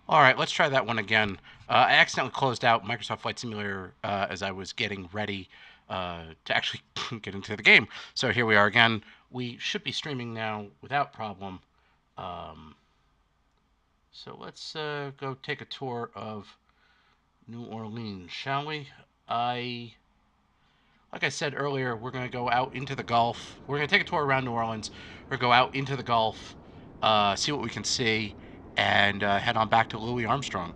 All right, let's try that one again. I accidentally closed out Microsoft Flight Simulator as I was getting ready to actually get into the game. So here we are again. We should be streaming now without problem. Um, so let's go take a tour of New Orleans, shall we? Like I said earlier, we're going to go out into the Gulf. We're going to take a tour around New Orleans. We're going to go out into the Gulf, see what we can see, and head on back to Louis Armstrong.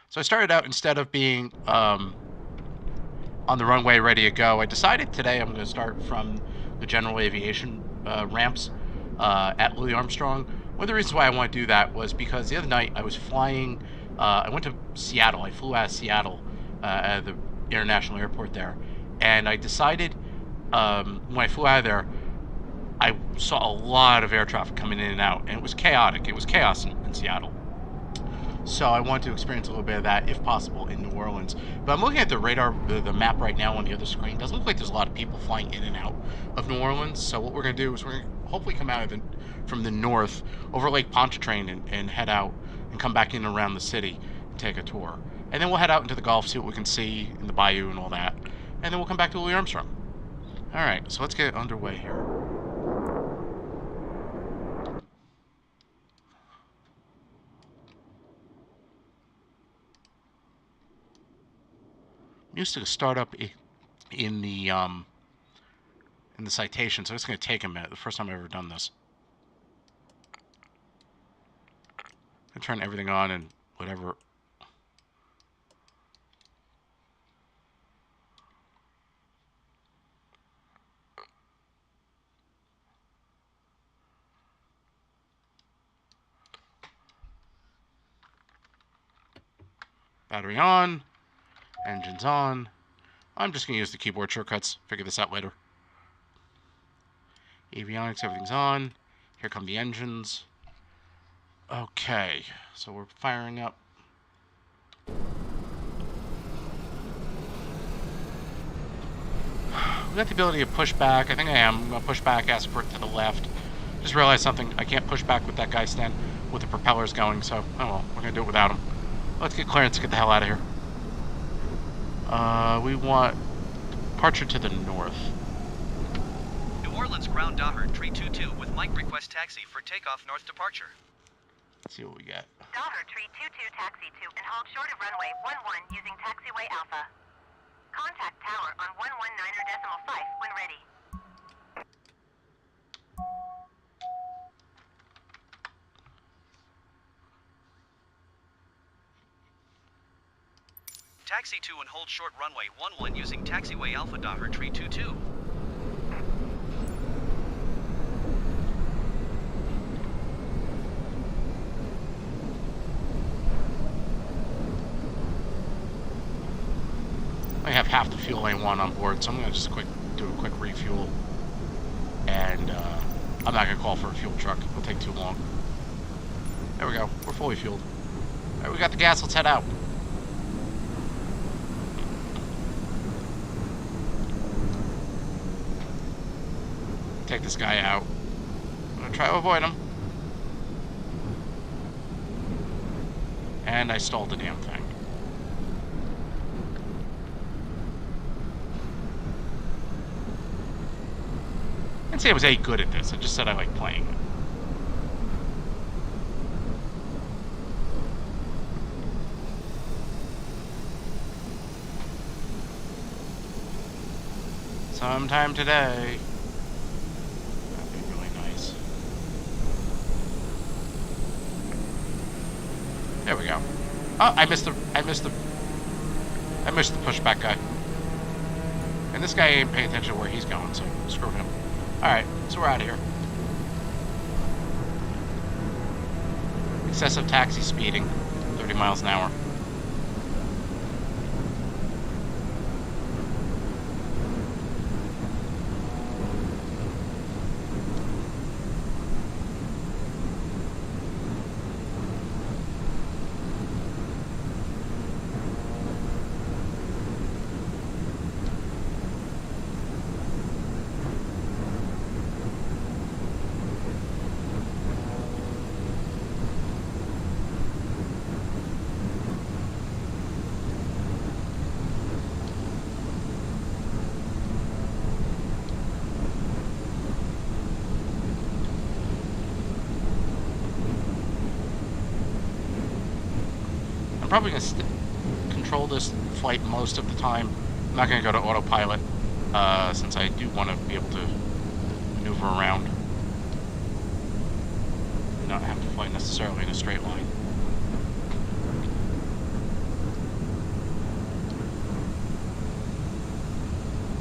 So I started out, instead of being on the runway ready to go, I decided today I'm going to start from the general aviation ramps at Louis Armstrong. One of the reasons why I want to do that was because the other night I was flying. I went to Seattle. I flew out of Seattle at the international airport there, and I decided when I flew out of there, I saw a lot of air traffic coming in and out, and it was chaotic. It was chaos in Seattle. So I want to experience a little bit of that, if possible, in New Orleans. But I'm looking at the radar, the map right now on the other screen. It doesn't look like there's a lot of people flying in and out of New Orleans. So what we're going to do is we're going to hopefully come out of from the north over Lake Pontchartrain and head out and come back in around the city and take a tour. And then we'll head out into the Gulf, see what we can see in the bayou and all that. And then we'll come back to Louis Armstrong. All right, so let's get underway here. I'm used to the startup in the citation, so it's going to take a minute. The first time I've ever done this. I turn everything on and whatever. Battery on, engines on. I'm just going to use the keyboard shortcuts, figure this out later. Avionics, everything's on. Here come the engines. Okay, so we're firing up. We got the ability to push back. I think I am. I'm going to push back, ask for it to the left. Just realized something. I can't push back with that guy stand with the propellers going, so, oh well, we're going to do it without him. Let's get clearance to get the hell out of here. We want departure to the north. New Orleans ground Daher 322 with Mike request taxi for takeoff north departure. Let's see what we got. Daher 322 taxi to and hold short of runway 11 using taxiway Alpha. Contact tower on 119.5 when ready. Taxi to and hold short runway 11 using taxiway Alpha Daher 322. I have half the fuel I want on board, so I'm going to just do a quick refuel. And I'm not going to call for a fuel truck. It'll take too long. There we go. We're fully fueled. All right, we got the gas. Let's head out. Take this guy out. I'm going to try to avoid him. And I stalled the damn thing. I didn't say I was any good at this. I just said I like playing it. Sometime today. That'd be really nice. There we go. Oh, I missed the pushback guy. And this guy ain't paying attention to where he's going, so screw him. Alright, so we're out of here. Excessive taxi speeding, 30 miles an hour. probably going to control this flight most of the time. I'm not going to go to autopilot, since I do want to be able to maneuver around. Not have to fly necessarily in a straight line.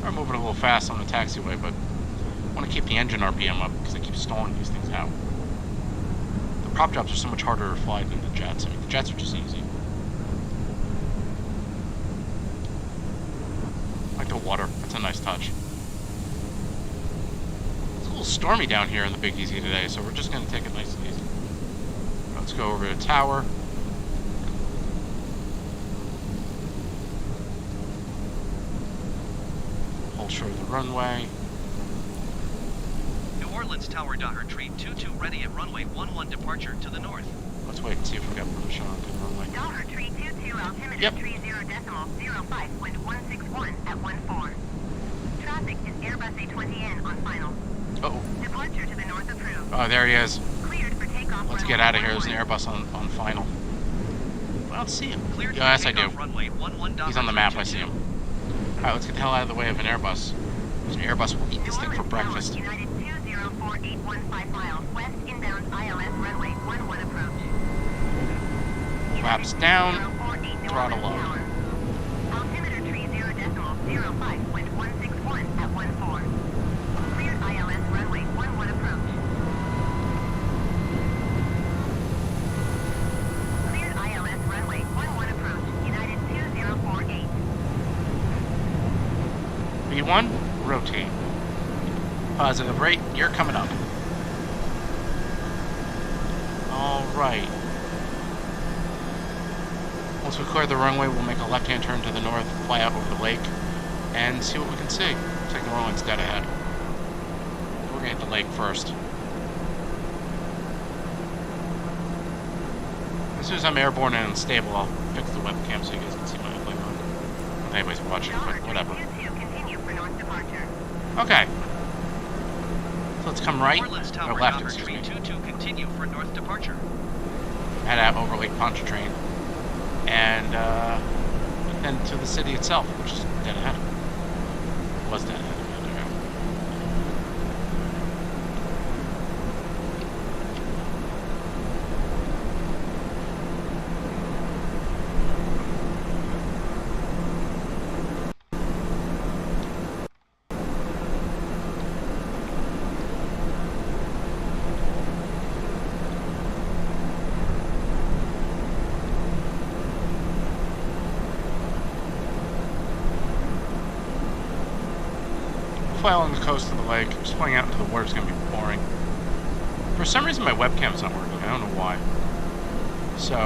I'm moving a little fast on the taxiway, but I want to keep the engine RPM up because I keep stalling these things out. The prop jobs are so much harder to fly than the jets. I mean, the jets are just easy. I like the water. That's a nice touch. It's a little stormy down here in the Big Easy today, so we're just going to take it nice and easy. Let's go over to the tower. Hold short of the runway. New Orleans Tower Daher Tree 22 ready at runway 11 departure to the north. Let's wait and see if we got permission on the runway. Daher Tree 22, altimeter Yep. 30.05, wind 161 at 14. Traffic is Airbus A20N on final. Uh-oh. Departure to the north approved. Oh, there he is. Cleared for takeoff. Let's get out of here. There's an Airbus on final. I don't see him. Cleared for Yes, I do. takeoff runway 11 He's on the map. I see him. Alright, let's get the hell out of the way of an Airbus. There's an Airbus will eat this thing for breakfast. United 204.815 miles west inbound ILS runway 11 approach. Flaps down, throttle up. Altimeter 30.05, wind 161 at 14. Cleared ILS runway 11 approach. Cleared ILS runway 11 approach. United 2048. V1, rotate. Positive rate, you're coming up. Alright. Once we clear the runway, we'll make a left-hand turn to the north, fly out over the lake, and see what we can see. Looks like the runway's dead ahead. We're gonna hit the lake first. As soon as I'm airborne and unstable, I'll fix the webcam so you guys can see my ugly mug. If anybody's watching, but whatever. Continue for north departure. Okay. So let's come right, Orleans or Tower left, Daher excuse Tree me. 22 continue for north departure. Head out over Lake Pontchartrain, and then to the city itself, which is dead ahead. Was dead ahead. Fly along the coast of the lake. Just flying out into the water is going to be boring. For some reason, my webcam's not working. I don't know why. So,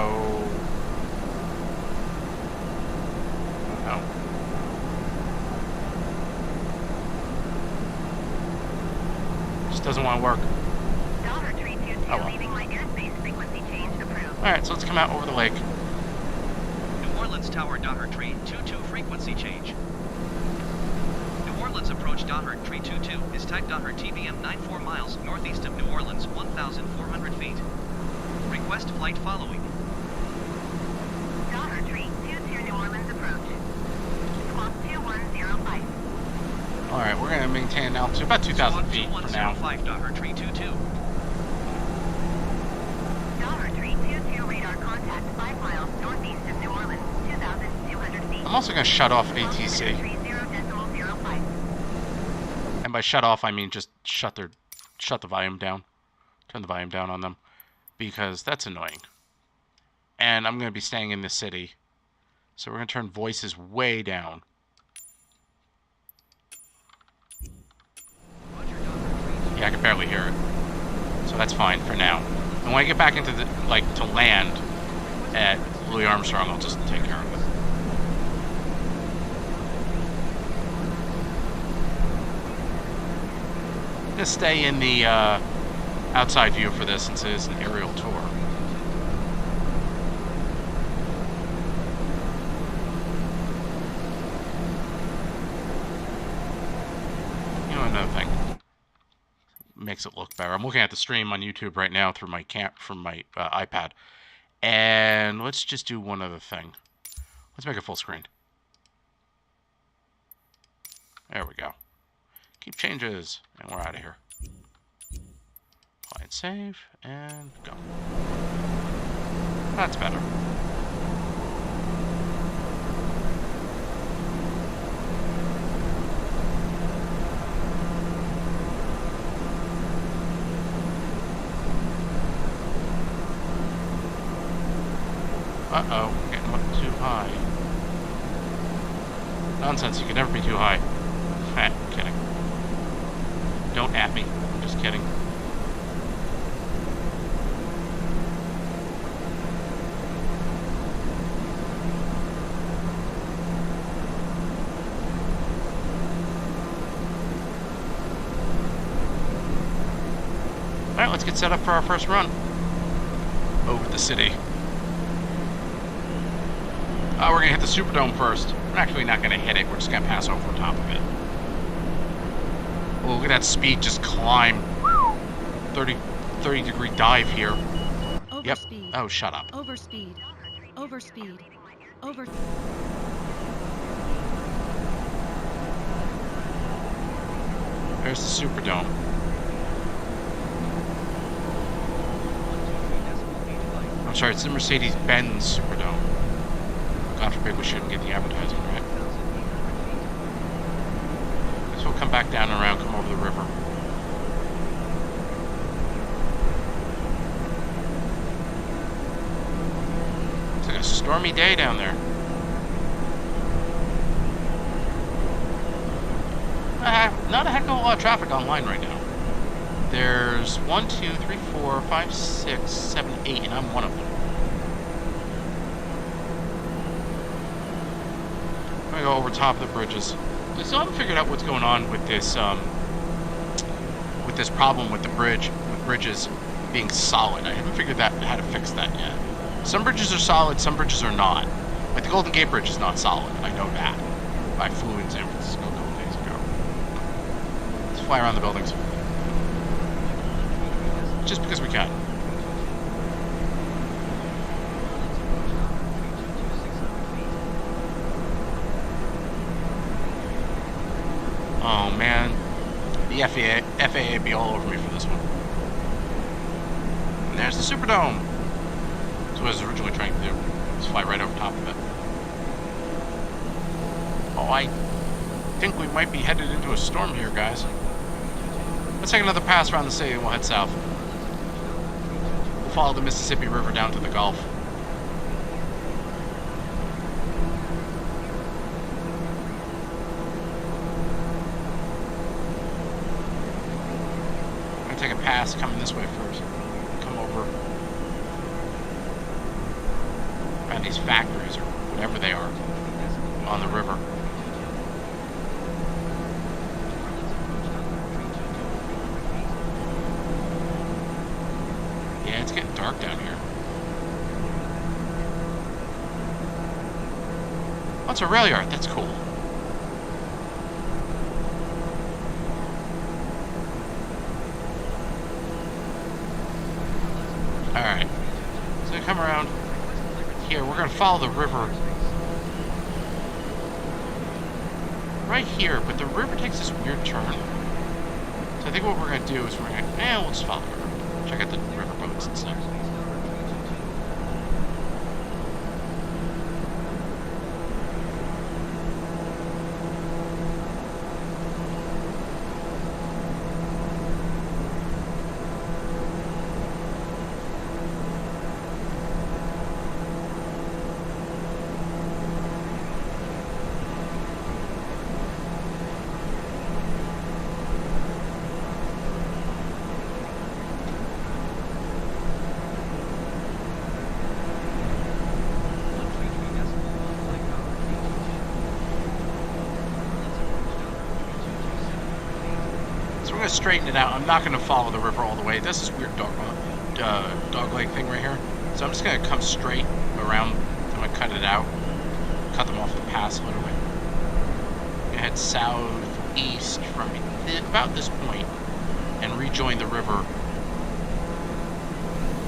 I don't know. Just doesn't want to work. Daher Tree 22 Oh, well. leaving my airspace frequency change approved. All right, so let's come out over the lake. New Orleans Tower Daher Tree 22 frequency change. New Orleans approach Daher Tree 22 is tagged Daher TBM 94 miles northeast of New Orleans 1,400 feet. Request flight following. Daher Tree 22 New Orleans approach. Squawk 2105. All right, we're going to maintain an altitude about 2,000 feet for now. 2105 Daher Tree 22. Daher Tree 22 radar contact 5 miles northeast of New Orleans 2,200 feet. I'm also going to shut off Altimeter ATC. 30.05. And by shut off, I mean just shut the volume down. Turn the volume down on them. Because that's annoying. And I'm going to be staying in this city. So we're going to turn voices way down. Yeah, I can barely hear it. So that's fine for now. And when I get back into the, to land at Louis Armstrong, I'll just take care of it. I'm going to stay in the outside view for this since it is an aerial tour. You know, another thing makes it look better. I'm looking at the stream on YouTube right now through my iPad, And let's just do one other thing. Let's make it full screen. There we go. Keep changes, and we're out of here. Apply and save, and go. That's better. Uh-oh, getting up too high. Nonsense, you can never be too high. Kidding. Don't at me. I'm just kidding. Alright, let's get set up for our first run. Over the city. We're going to hit the Superdome first. We're actually not going to hit it. We're just going to pass over top of it. Oh, look at that speed just climb. 30 degree dive here. Overspeed. Yep. Oh, shut up. Overspeed. Overspeed. Over. There's the Superdome. I'm sorry, it's the Mercedes-Benz Superdome. God forbid we shouldn't get the advertising right. Guess we'll come back down and around, come over the river. It's like a stormy day down there. Not a heck of a lot of traffic online right now. There's 1, 2, 3, 4, 5, 6, 7, 8, and I'm one of them. I'm gonna go over top of the bridges. I still haven't figured out what's going on with this problem with the bridges being solid. I haven't figured out how to fix that yet. Some bridges are solid, some bridges are not. Like the Golden Gate Bridge is not solid. I know that. I flew in San Francisco a couple days ago. Let's fly around the buildings. Just because we can. Oh man, the FAA be all over me for this one. And there's the Superdome. That's what I was originally trying to do. Just fly right over top of it. Oh, I think we might be headed into a storm here, guys. Let's take another pass around the city and we'll head south. We'll follow the Mississippi River down to the Gulf. Take a pass coming this way first. Come over. Around these factories or whatever they are on the river. Yeah, it's getting dark down here. Oh, it's a rail yard. That's cool. Alright, so come around here. We're going to follow the river right here, but the river takes this weird turn. So I think what we're going to do is we'll just follow the river. Check out the river boats and stuff. To straighten it out, I'm not going to follow the river all the way. This is weird dog leg thing right here. So I'm just going to come straight around. I'm going to cut it out. Cut them off the pass, literally. I'm going to head southeast from about this point and rejoin the river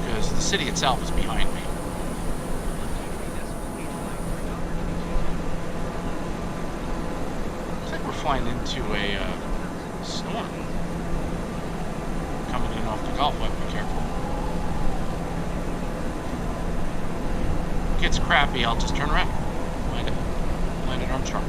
because the city itself is behind me. flying into a storm coming in off the Gulf. I have to be careful. If it gets crappy, I'll just turn around. Land at Armstrong.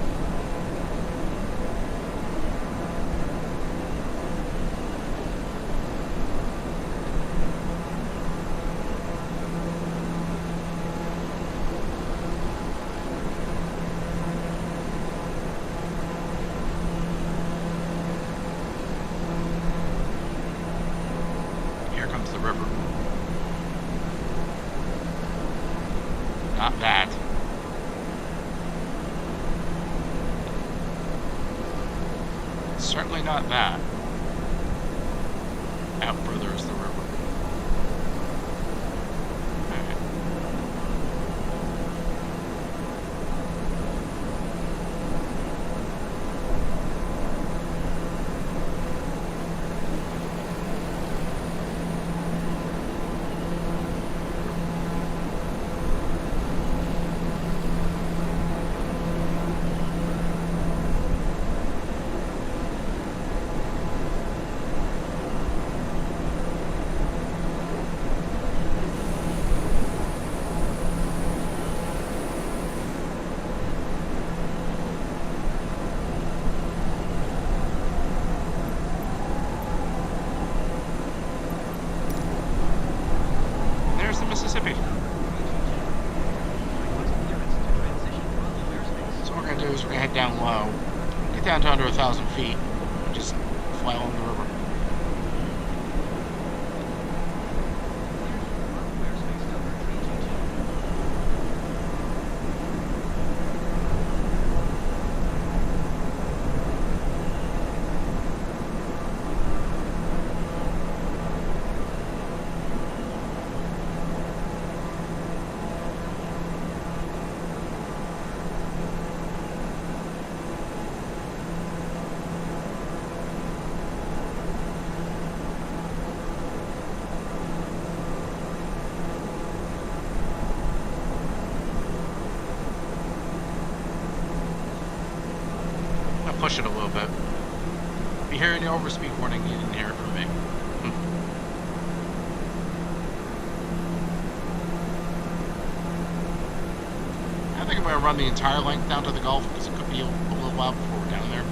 Here comes the river. Not that. Certainly not that. Out further is the river. Alright. There's the Mississippi. So what we're going to do is we're going to head down low, get down to under 1,000 feet, and just fly along the river. Push it a little bit. If you hear any overspeed warning, you didn't hear it from me. I think I'm going to run the entire length down to the Gulf because it could be a little while before we're down there.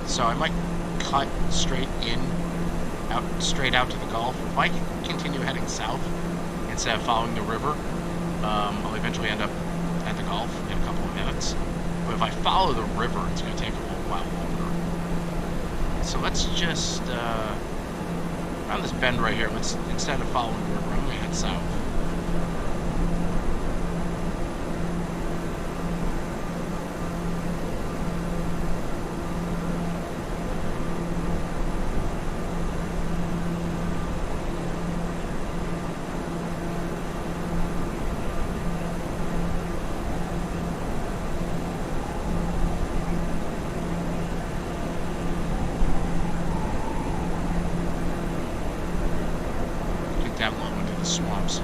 So I might cut straight out to the Gulf. If I continue heading south instead of following the river, I'll eventually end up at the Gulf in a couple of minutes. But if I follow the river, it's going to take a little while longer. So let's just, around this bend right here, instead of following the river, I'm going to head south. Down low into the swamps.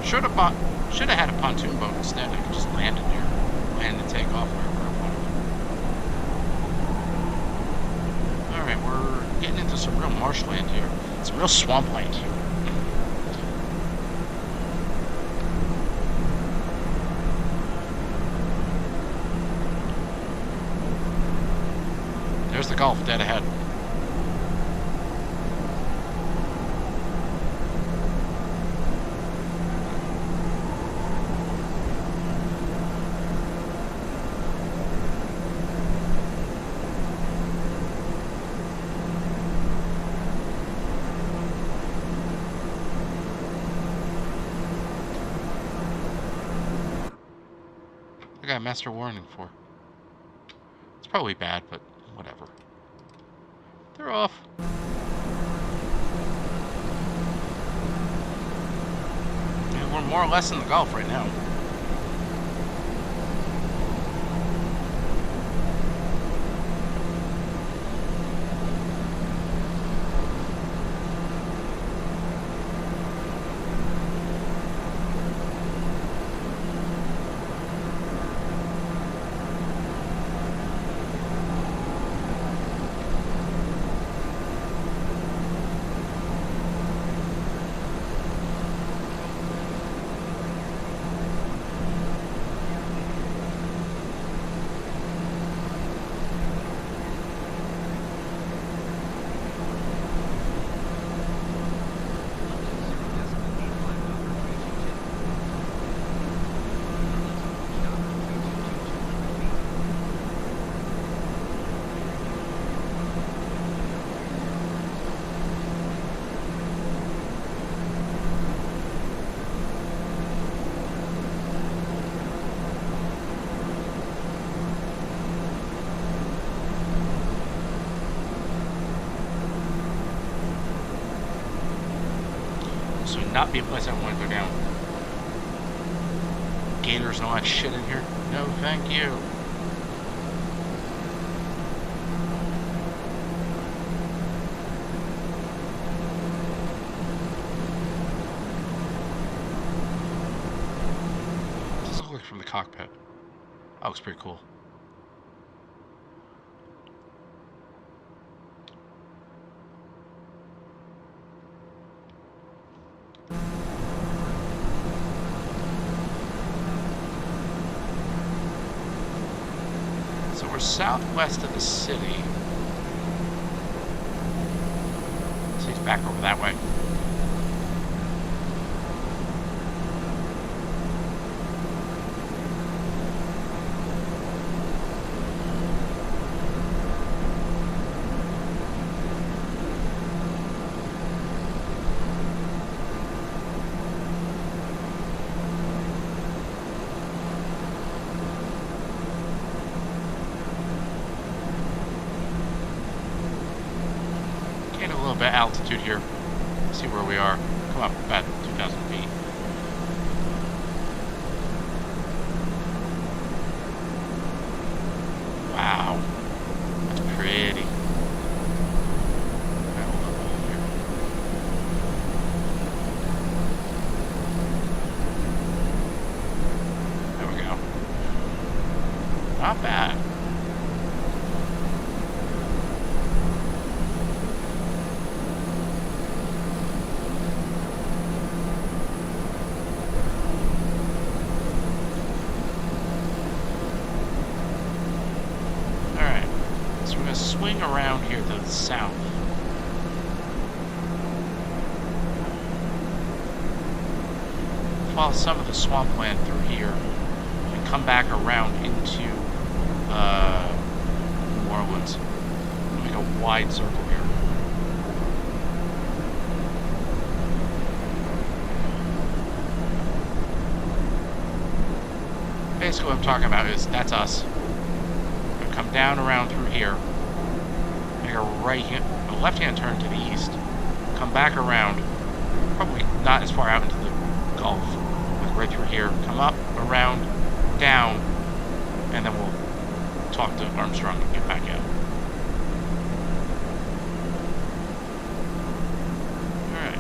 Should have had a pontoon boat instead. I could just land in here, land and take off wherever I wanted. Alright, we're getting into some real marshland here. Some real swampland here. There's the Gulf dead ahead. I got a master warning for. It's probably bad, but whatever. They're off. Yeah, we're more or less in the Gulf right now. not be a place I want to go down. Gators and all that shit in here. No, thank you. What does it look like from the cockpit? That looks pretty cool. So we're southwest of the city. So he's back over that way. Gain a little bit of altitude here. See where we are. Come up about 2,000 feet. Wow. That's pretty. Got a little bit here. There we go. Not bad. Swing around here to the south. Follow some of the swampland through here and come back around into New Orleans. Make a wide circle here. Basically what I'm talking about is that's us. We're gonna come down around through here. Make a a left-hand turn to the east, come back around, probably not as far out into the Gulf, like right through here, come up, around, down, and then we'll talk to Armstrong and get back out. Alright.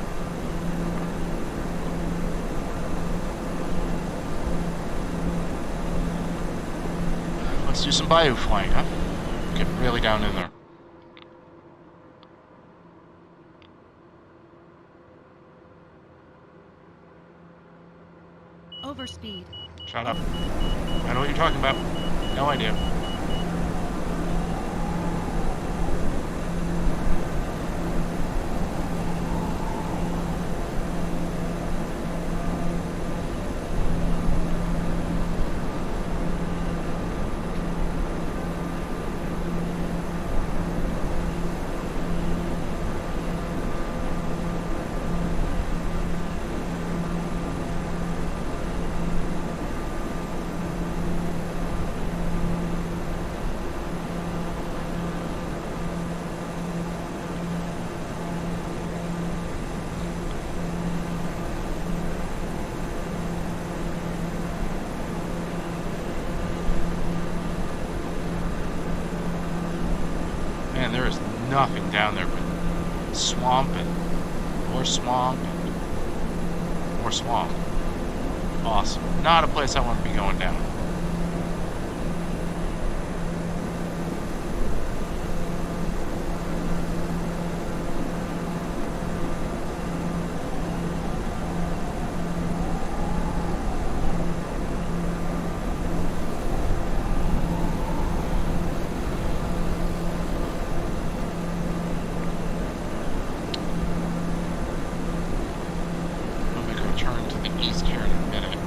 Let's do some bayou flying, huh? Get really down in there. Overspeed. Shut up. I know what you're talking about. No idea. Man, there is nothing down there but swamp and more swamp and more swamp. Awesome. Not a place I want to be going down. Turn to the east here in a minute.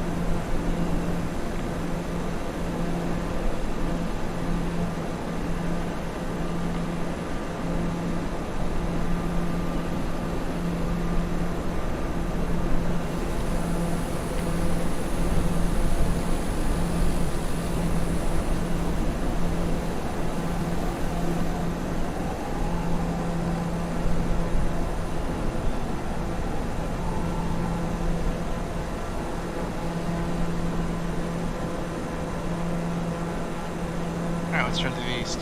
let's turn to the east.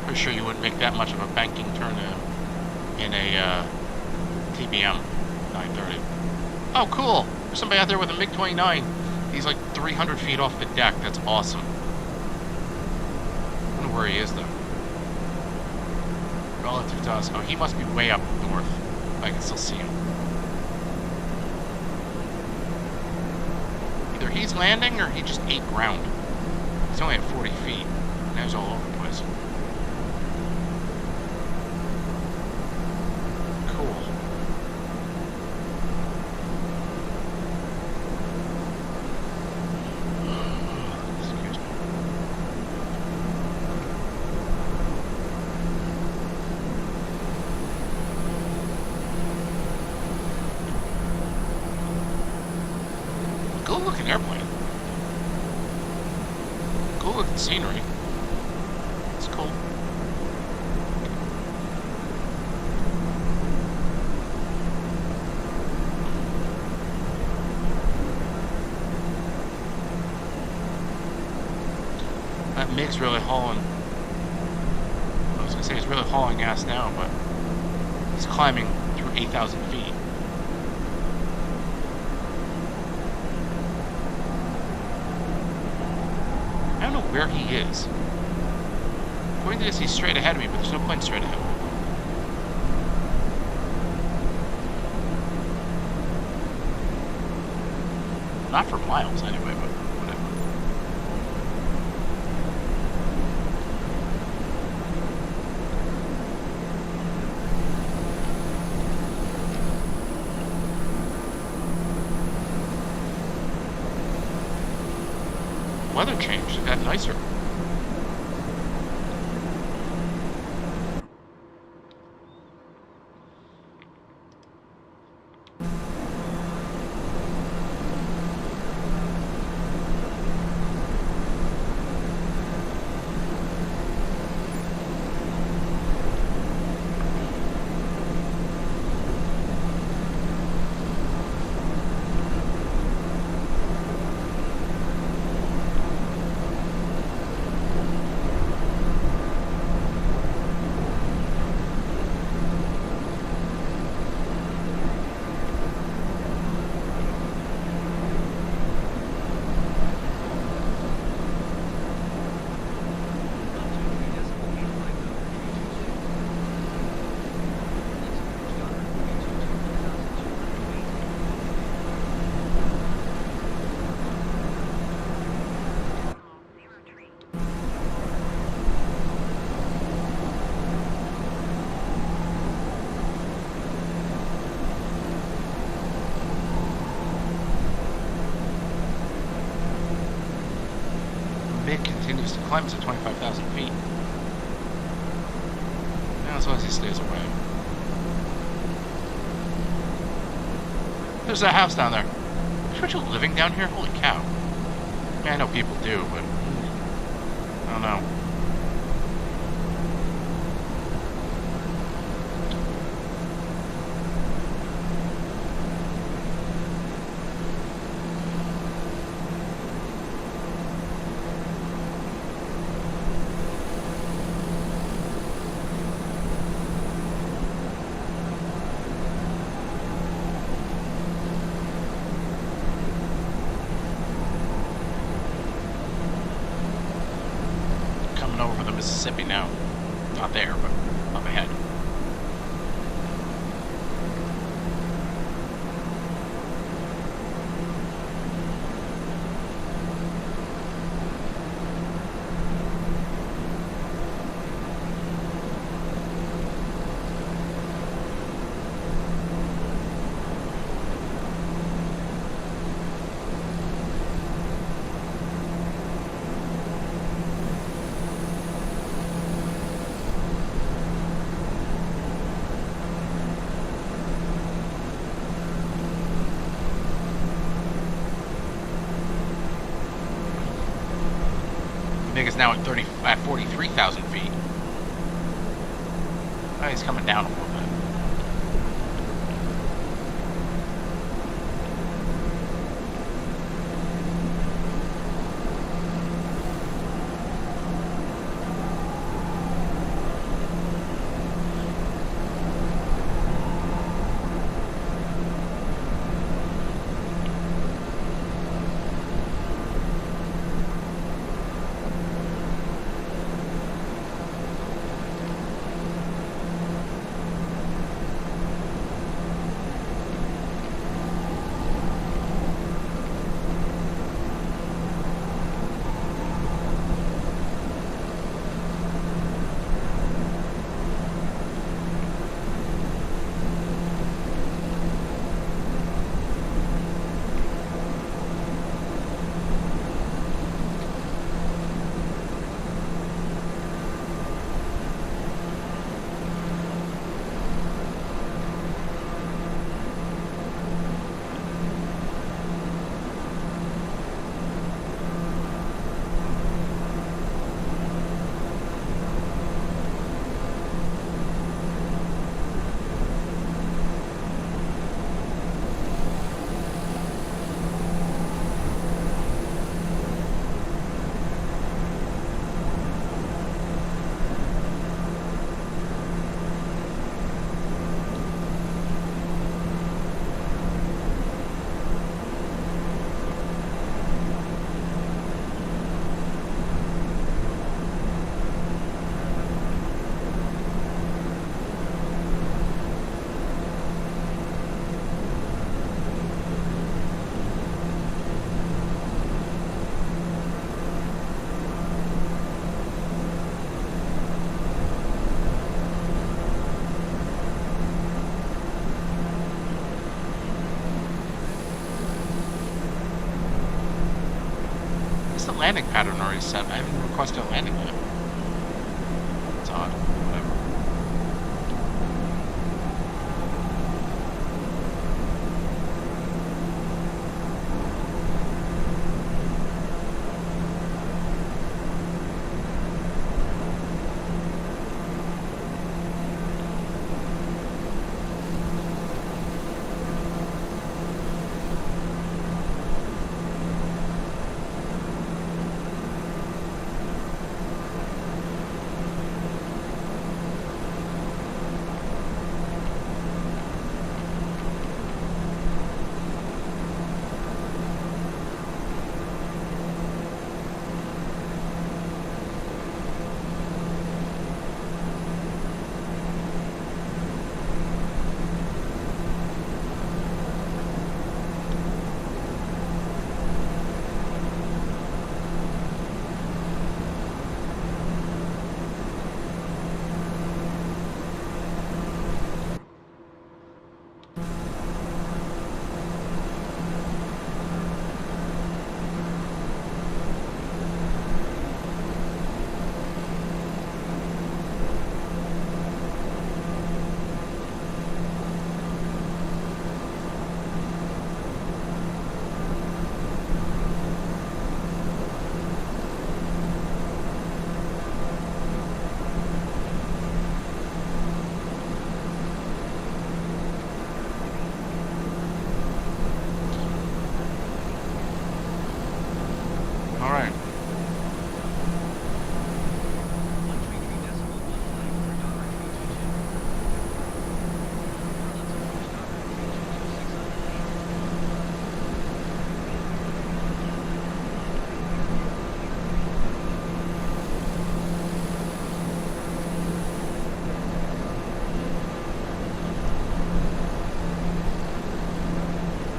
Pretty sure you wouldn't make that much of a banking turn in a TBM 930. Oh, cool! There's somebody out there with a MiG-29. He's like 300 feet off the deck. That's awesome. I wonder where he is, though. Relative to us. Oh, he must be way up north. I can still see him. Either he's landing or he just ate ground. He's only at 40 feet. Now he's all over the place. Cool-looking airplane. Cool-looking scenery. It's cool. That MiG's really hauling. I was gonna say he's really hauling ass now, but he's climbing through 8,000 feet. I don't know where he is. According to this, he's straight ahead of me, but there's no plane straight ahead of me. Not for miles, anyway, but whatever. Weather changed. It got nicer. MiG continues to climb to 25,000 feet. Yeah, as long as he stays away. There's that house down there. Aren't you living down here? Holy cow. I mean, I know people do, but I don't know. Over the Mississippi now. Not there, but up ahead. MiG is now at 43,000 feet. Oh, he's coming down a little bit. Landing pattern already set. I haven't requested a landing yet. It's odd. Whatever. Alright.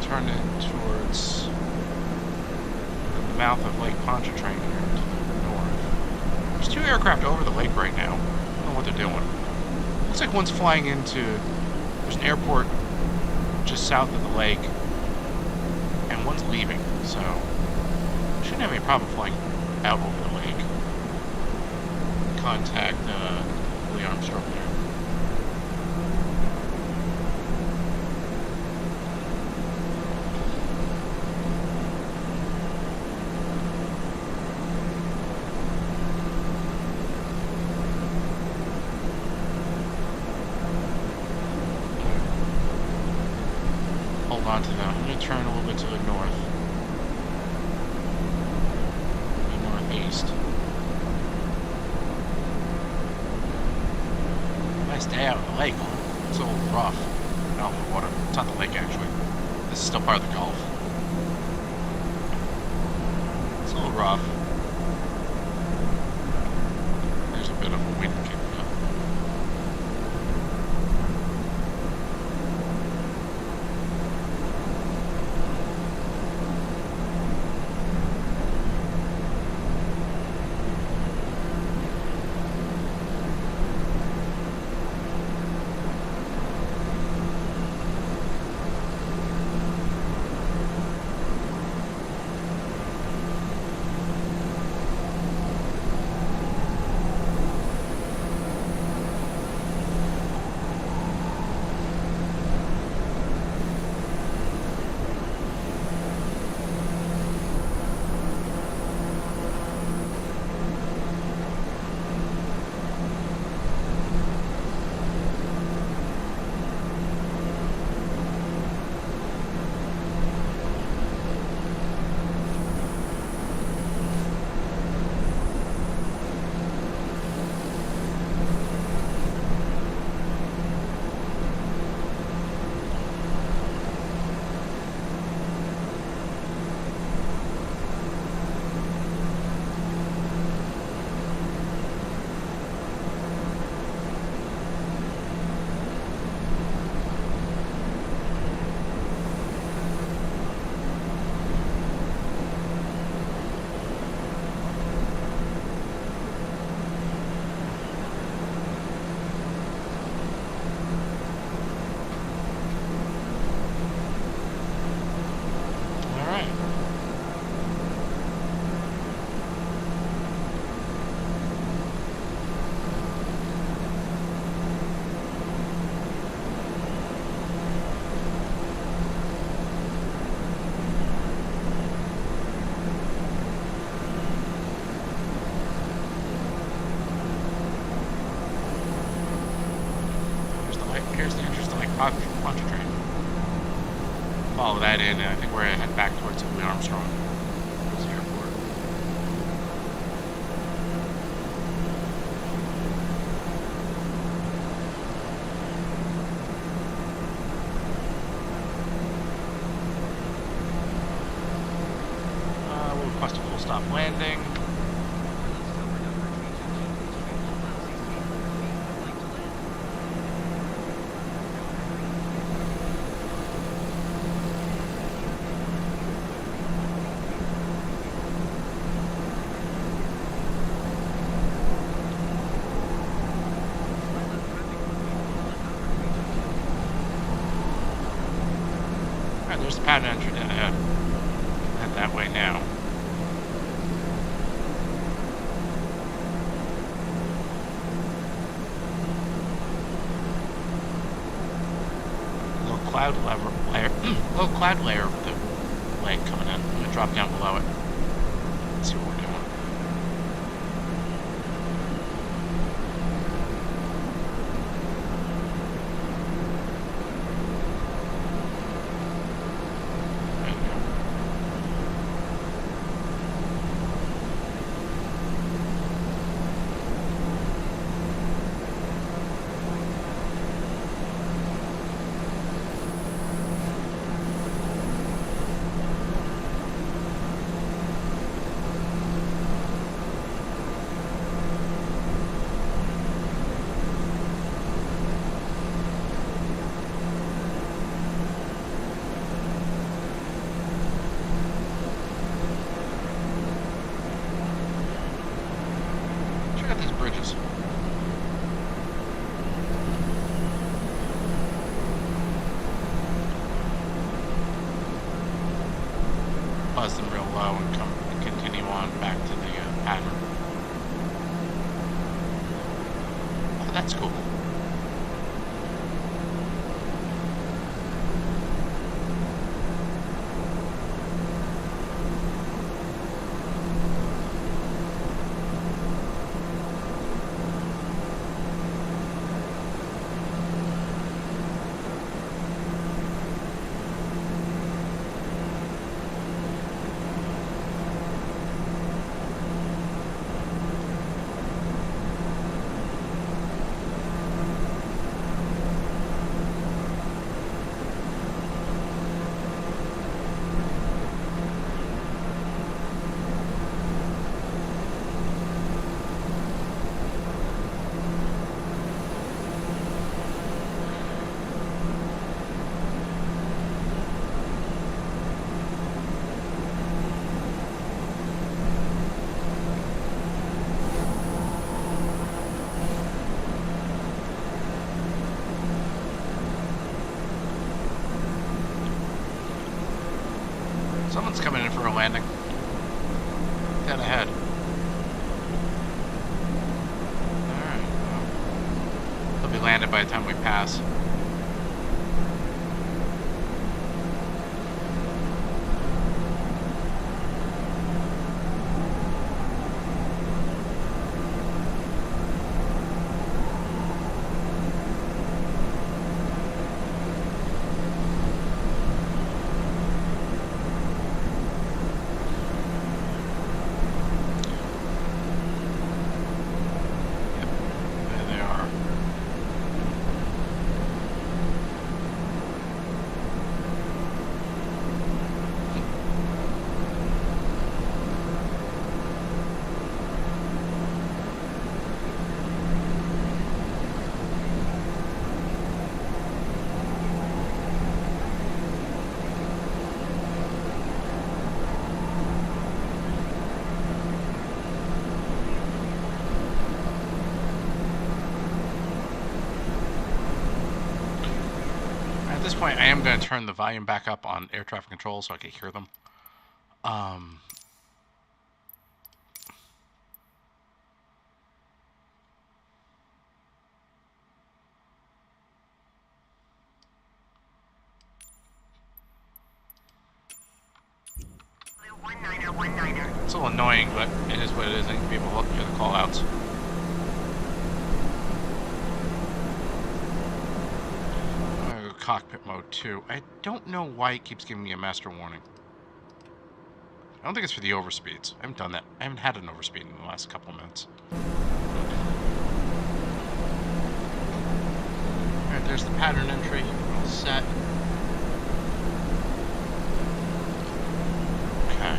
Turn in towards the mouth of Lake Pontchartrain here to the north. There's 2 aircraft over the lake right now. I don't know what they're doing. Looks like one's flying into... There's an airport just south of the lake, and one's leaving, so shouldn't have any problem flying out over the lake. Contact Lee Armstrong there. hold on to them. I'm going to turn a little bit to the north. The northeast. Nice day out on the lake. It's a little rough. No, the water. It's not the lake, actually. This is still part of the Gulf. It's a little rough. There's a bit of a wind kicking up. Here's the interesting punch train. Follow that in, and I think we're gonna head back towards Louis Armstrong. There's the airport. We'll request a full stop landing. There's the pattern entry down ahead. Head that way now. Low cloud layer of the lake coming in. I'm gonna drop down below it. Let's see what we're doing. Check out these bridges. Buzz them real low and continue on back to the pattern. Oh, that's cool. final landing. Dead ahead. Alright, well, they'll be landed by the time we pass. At this point, I am going to turn the volume back up on air traffic control so I can hear them. Blue 19er. It's a little annoying, but it is what it is. I think people will hear the call-outs. I'm going to go cockpit mode 2. I don't know why it keeps giving me a master warning. I don't think it's for the overspeeds. I haven't done that. I haven't had an overspeed in the last couple of minutes. Alright, there's the pattern entry. All set. Okay.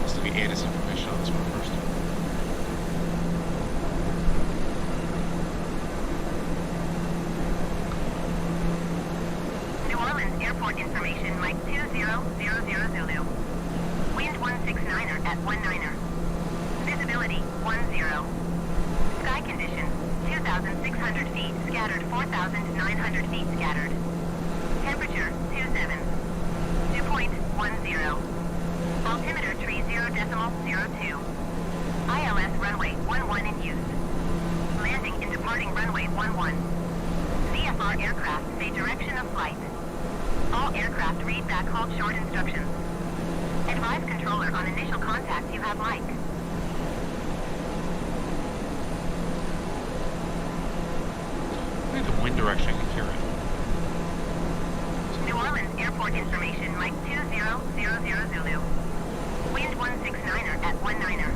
Let's look at ATIS information on this one first. New Orleans Airport information, Mike 2000 Zulu. Wind 169er at 19er. Visibility 10. Sky conditions 2,600 feet scattered, 4,900 feet scattered. Temperature 27. Dew point 10. Altimeter tree 0.02. ILS runway 11 in use. Landing and departing runway 11. VFR aircraft say direction of flight. All aircraft read back hold short instructions. Advise controller on initial contact you have Mike. Look at the wind direction, I can hear it. New Orleans Airport information, Mike 2000 Zulu. Wind 169er at 19er.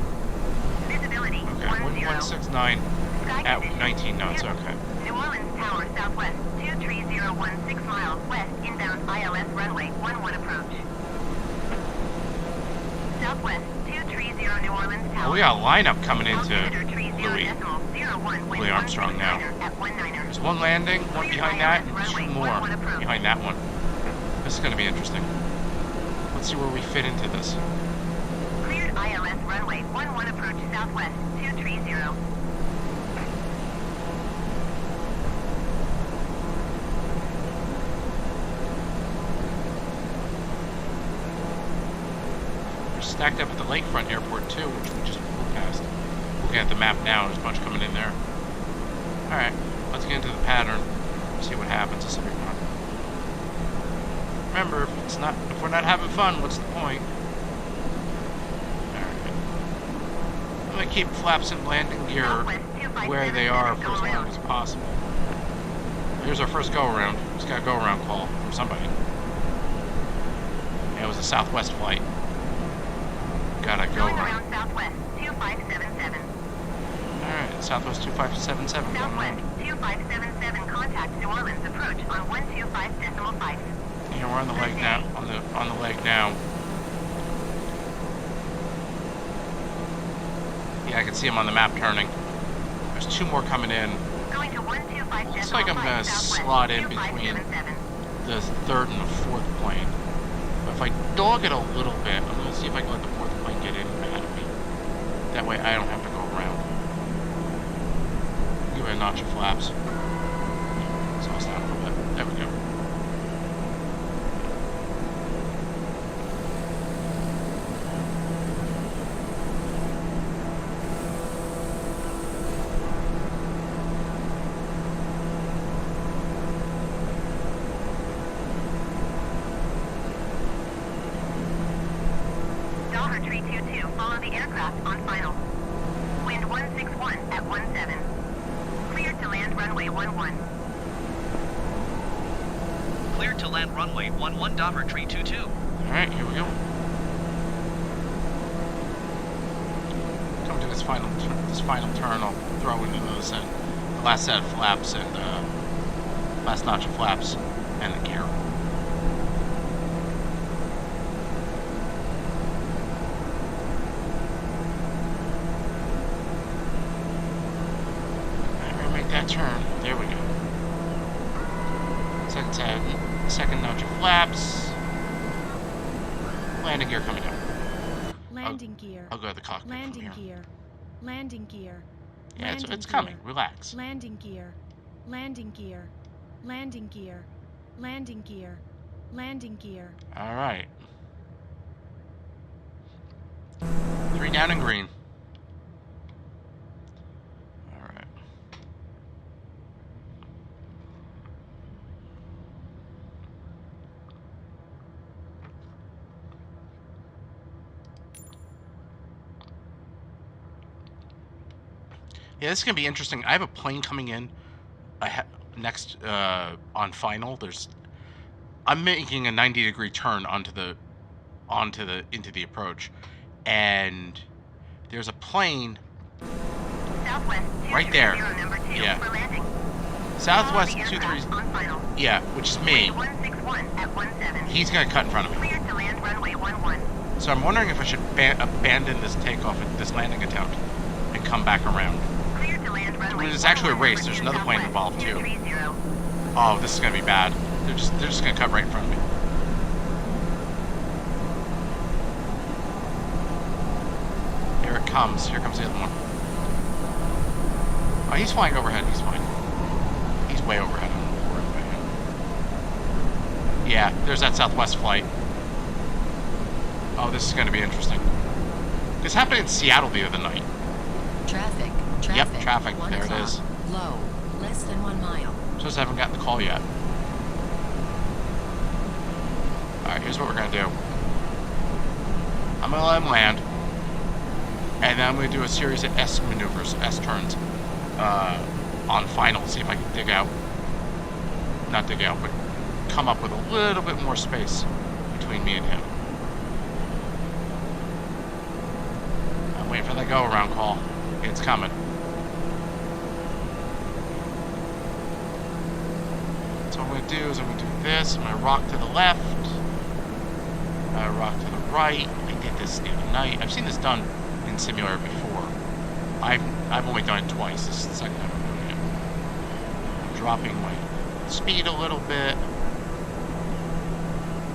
Visibility Okay, 10. 1169 Sky at conditions, 19 knots, okay. New Orleans Tower southwest 23016 miles west inbound ILS runway 11 approach. Southwest 230 New Orleans Tower. Well, we got a lineup coming into Altimeter tree Louis. 0.01 wind Louis Armstrong now. 169er at 19er. There's one landing, one behind that, and two more behind that one. This is going to be interesting. Let's see where we fit into this. Cleared ILS runway 11 approach southwest 230. We're stacked up at the lakefront airport too, which we just flew past. Looking at the map now, there's a bunch coming in there. Alright, let's get into the pattern. See what happens. This will be fun. Remember, if we're not having fun, what's the point? Alright. I'm gonna keep flaps and landing gear where they are for as long as possible. Here's our first go-around. Just got a go-around call from somebody. Yeah, it was a Southwest flight. Got a Going go-around. around southwest 2577. Alright, Southwest 2577 going Southwest around. 2577 contact New Orleans approach on 125.5. Yeah, we're on the leg now. On the leg now. Yeah, I can see them on the map turning. There's two more coming in. Going to 125.5. Looks like I'm gonna slot in between the third and the fourth plane. But if I dog it a little bit, I'm gonna see if I can let the fourth plane get in ahead of me. That way I don't have to go around. Give it a notch of flaps. So it's down a little bit. There we go. Dollar Tree 22, follow the aircraft on final. Wind 161 at 17. Cleared to land runway 11. Cleared to land runway 11, Dollar Tree 22. Alright, here we go. Come to this final turn, I'll throw into those last set of flaps and last notch of flaps and the gear. That turn. There we go. Second notch of flaps. Landing gear coming up. Landing gear. I'll go to the cockpit Landing from here. gear. Landing gear. Yeah, Landing it's gear. coming. Relax. Landing gear. Landing gear. Landing gear. Landing gear. Landing gear. All right. 3 down and green. All right. Yeah, this is gonna be interesting. I have a plane coming in. Next on final. I'm making a 90-degree turn into the approach, and there's a plane Southwest right there. 230, number 2 Yeah. for landing. Southwest Follow the 23. aircraft on final. Yeah, which is me. Wind 161 at 17. He's gonna cut in front of me. Cleared to land runway 11. So I'm wondering if I should abandon this takeoff, this landing attempt, and come back around. Cleared to land runway. There's actually a 11, race. number There's 2 another plane Southwest involved, too. 230. Oh, this is gonna be bad. They're just gonna cut right in front of me. Here it comes. Here comes the other one. Oh, he's flying overhead. He's fine. He's way overhead. I don't know where I am. Yeah, there's that Southwest flight. Oh, this is gonna be interesting. This happened in Seattle the other night. Traffic. Yep, traffic. 1 There it o'clock. is. Low. Less than 1 mile. Just haven't gotten the call yet. Alright, here's what we're gonna do. I'm gonna let him land. And then I'm gonna do a series of S maneuvers, S turns, on final. See if I can dig out. Not dig out, but come up with a little bit more space between me and him. I'm waiting for that go around call. It's coming. So what I'm going to do is I'm going to do this. I'm going to rock to the left. Rock to the right. I did this the other night. I've seen this done in simulator before. I've only done it twice. This is the second time I'm doing it. I'm dropping my speed a little bit.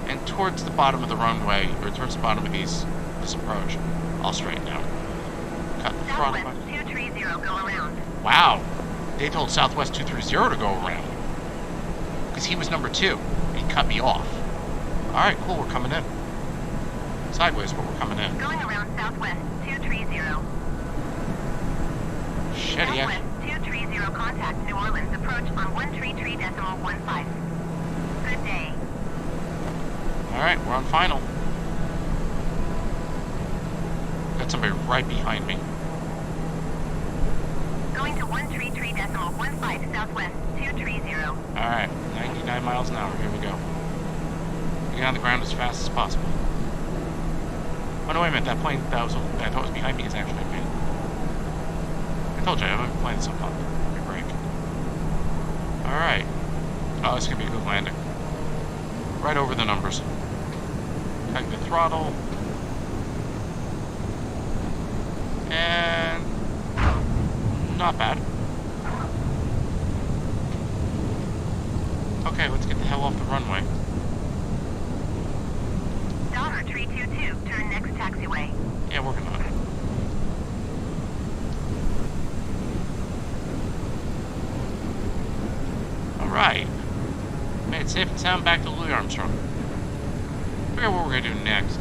And towards the bottom of the runway, or towards the bottom of this approach, I'll straighten out. Cut the front of my... Southwest 230, go around. Wow. They told Southwest 230 to go around. Because he was number 2. He cut me off. Alright, cool, we're coming in. Sideways, but we're coming in. Going around Southwest 230. Shit, he Southwest actually... 230, contact New Orleans. Approach on 133.15. Good day. Alright, we're on final. Got somebody right behind me. Going to 133.15 Southwest 230. Alright, 99 miles an hour, here we go. Get on the ground as fast as possible. Oh no, wait a minute, that plane that I thought was behind me is actually me. I told you, I've been playing this up on your break. Alright. Oh, this is gonna be a good landing. Right over the numbers. Tighten the throttle. And... not bad. Okay, let's get the hell off the runway. Dollar Tree 22, turn next taxiway. Yeah, working on it. Alright. Made it safe and sound back to Louis Armstrong. Figure out what we're gonna do next.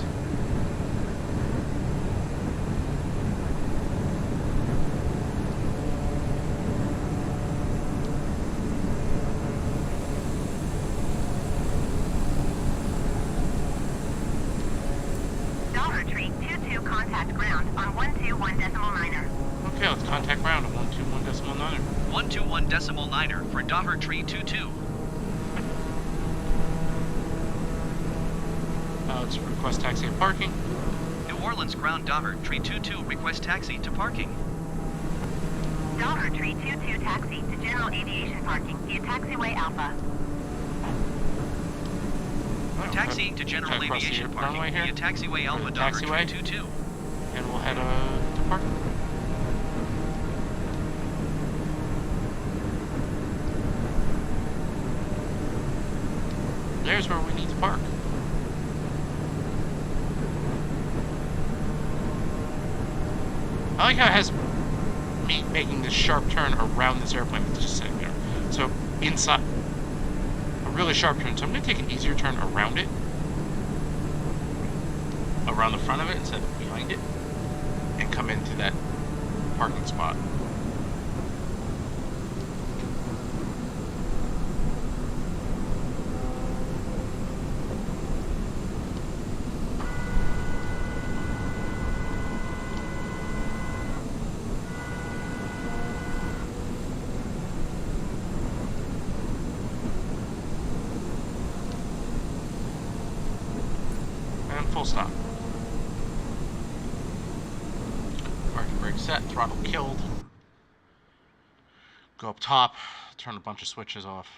Dollar Tree 22 contact ground on 121.9er. Okay, let's contact ground at 121.9. 121.9er for Dollar Tree 22. Let's request taxi and parking. New Orleans ground Dollar Tree 22 request taxi to parking. Dollar Tree 22 taxi to general aviation parking via taxiway Alpha. Taxi to general Try to cross the aviation runway parking here. via taxiway Go to Alpha the Dollar taxiway. Tree 22. And we'll head to parking. There's where we need to park. I like how it has me making this sharp turn around this airplane that's just sitting there. So inside, a really sharp turn. So I'm going to take an easier turn around it. Around the front of it instead of behind it. And come into that parking spot. And full stop. Parking brake set, throttle killed. Go up top, turn a bunch of switches off.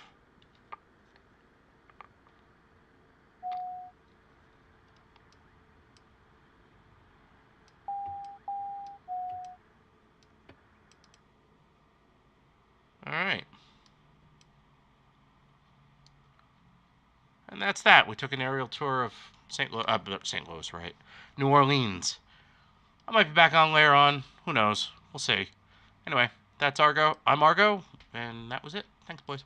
Alright. And that's that. We took an aerial tour of St. Louis, right? New Orleans. I might be back on later on. Who knows? We'll see. Anyway, that's Argo. I'm Argo, and that was it. Thanks, boys.